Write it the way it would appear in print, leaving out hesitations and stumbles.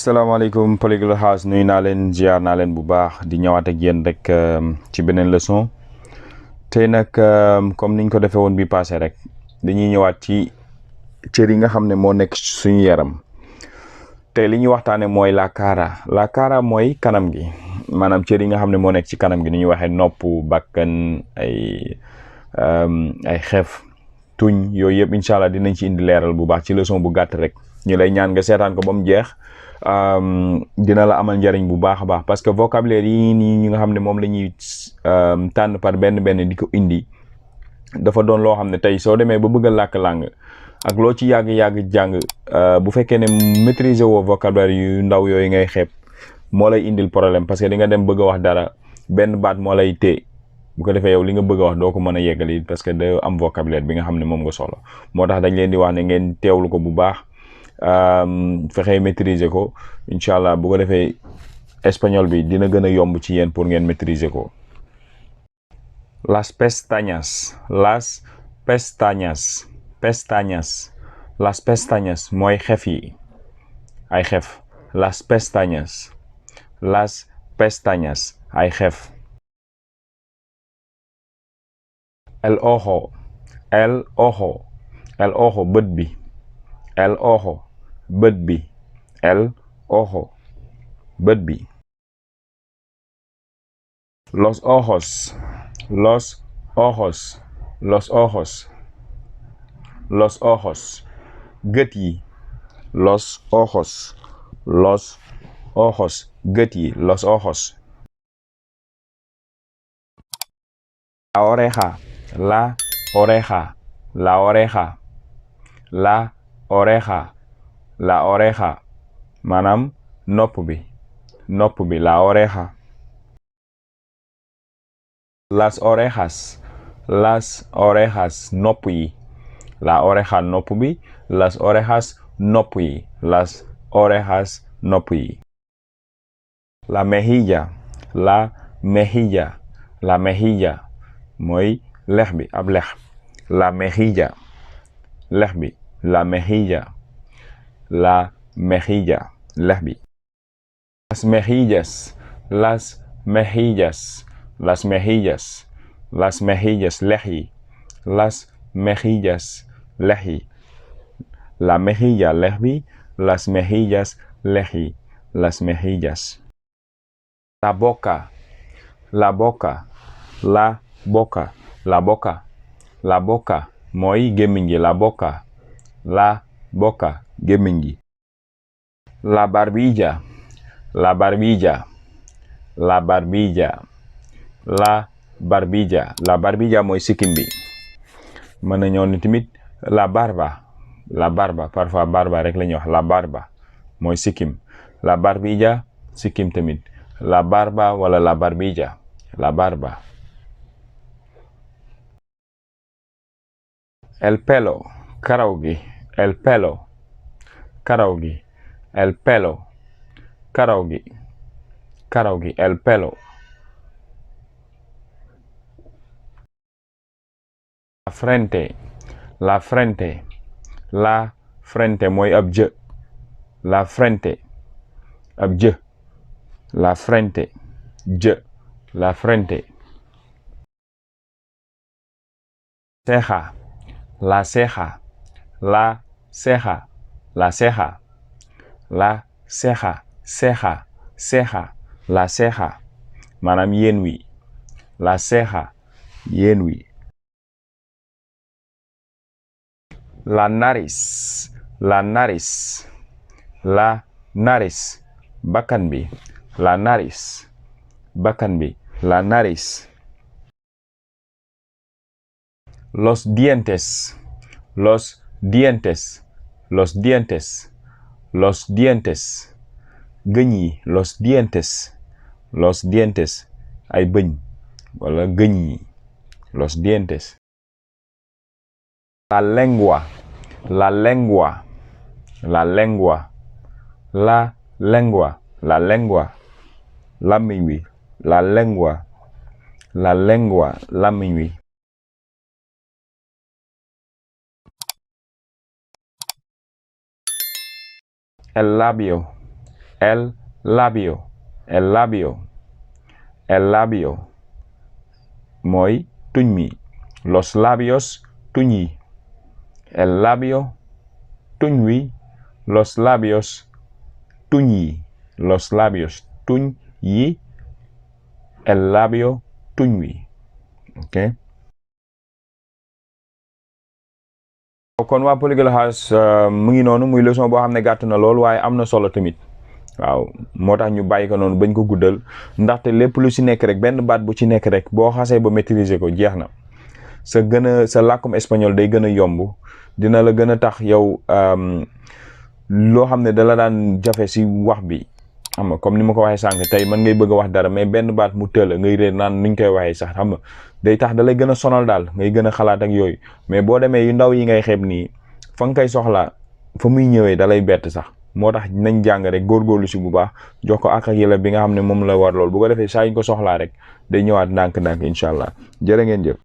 asalaamaaleykum PolyglotHouse nuyu naa leen ziar naa leen bu baax di ñëwaat ak yéen rek ci beneen leçon tey nag comme niñ ko defee woon bi passé rek dañuy ñëwaat ci cër yi nga xam ne moo nekk suñu yaram tey li ñuy waxtaane mooy la cara mooy kanam gi maanaam cër yi nga xam ne moo nekk ci kanam gi ni ñuy waxee nopp bakkan ay xef tuñ yooyu yëpp incha allah dinañ ci indi leeral bu baax ci leçon bu gàtt rek ñu lay ñaan nga seetaan ko ba mu jeex dina la amal njariñ bu baax a baax parce que vocabulaire yi nii ñi nga xam ne moom la ñuy tànn par benn di ko indi dafa doon loo xam ne tey soo demee ba bëgg a làkk langue ak loo ci yàgg jàng bu fekkee ne maîtriser woo vocabulaire yu ndaw yooyu ngay xeeb moo lay indil problème parce que di nga dem bëgg a wax dara benn baat moo lay téye bu ko defee yow li nga bëgg a wax doo ko mën a yeggali parce que da am vocabulaire bi nga xam ne moom nga soxla moo tax dañ leen di wax ne ngeen teewlu ko bu baax fexee maîtriser ko incha allah bu ko defee espagnol bi dina gën a yomb ci yéen pour ngeen maîtriser ko. Las pestañas mooy xef yi ay xef las pestañas ay xef. El ojo bët bi el ojo bët bi. Los ojos gët yi los ojos gët yi los ojos. La oreja maanaam nopp bi la oreja. Las orejas nopp yi la oreja nopp bi las orejas nopp yi. La mejilla mooy lex bi ab lex la mejilla lex bi la mejilla lex bi. Las mejillas lex yi las mejillas lex yi. La mejilla lex bi las mejillas lex yi las mejillas. La boca mooy gémmiñ gi la boca gémmiñ gi. La barbilla mooy sikkim bi mën na ñëw ni tamit la barba parfois barba rek la ñuy wax la barba mooy sikkim la barbilla sikkim tamit la barba wala la barbilla la barba. El pelo karaw gi el pelo La frente mooy ab jë la frente ab jë la frente jë la frente. La ceja maanaam yéen wi la ceja yéen wi. La nariz bakkan bi la nariz Los dientes gëñ yi los dientes ay bëñ wala gëñ yi los dientes. La lengua làmmiñ wi la lengua làmmiñ wi. El labio el labio, el labio, el labio mooy tuñ mi. Los labios, tuñ yi. El labio, tuñ wi. Los labios, tuñ yi. Los labios, tuñ yi. El labio, tuñ wi. ok kon waa PolyglotHouse mu ngi noonu, muy leçon boo xam ne gàtt na lool waaye am na solo tamit. waaw moo tax ñu bàyyi ko noonu bañ ko guddal, ndaxte lépp lu ci nekk rek, benn baat bu ci nekk rek boo xasee ba maîtriser ko jeex na. sa làkkum espagnol day gën a yomb, dina la gën a tax yow loo xam ne dala daan jafe ci wax bi, xam nga comme ni ma ko waxee sànq, tey man ngay bëgg a wax dara mais benn baat mu tëla ngay réer naan nuñ koy waxee sax, xam nga day tax da lay gën a sonal daal, ngay gën a xalaat ak yooyu. mais boo demee yu ndaw yi ngay xeeb nii, fa nga koy soxlaa fa muy ñëwee da lay bett sax. moo tax nañ jàng rek góorgóorlu ci bu baax, jox ko ak yële bi nga xam ne moom la war lool, bu ko defee saa ñu ko soxlaa rek day ñëwaat ndànk-ndànk incha allah. jërë ngeen jëf.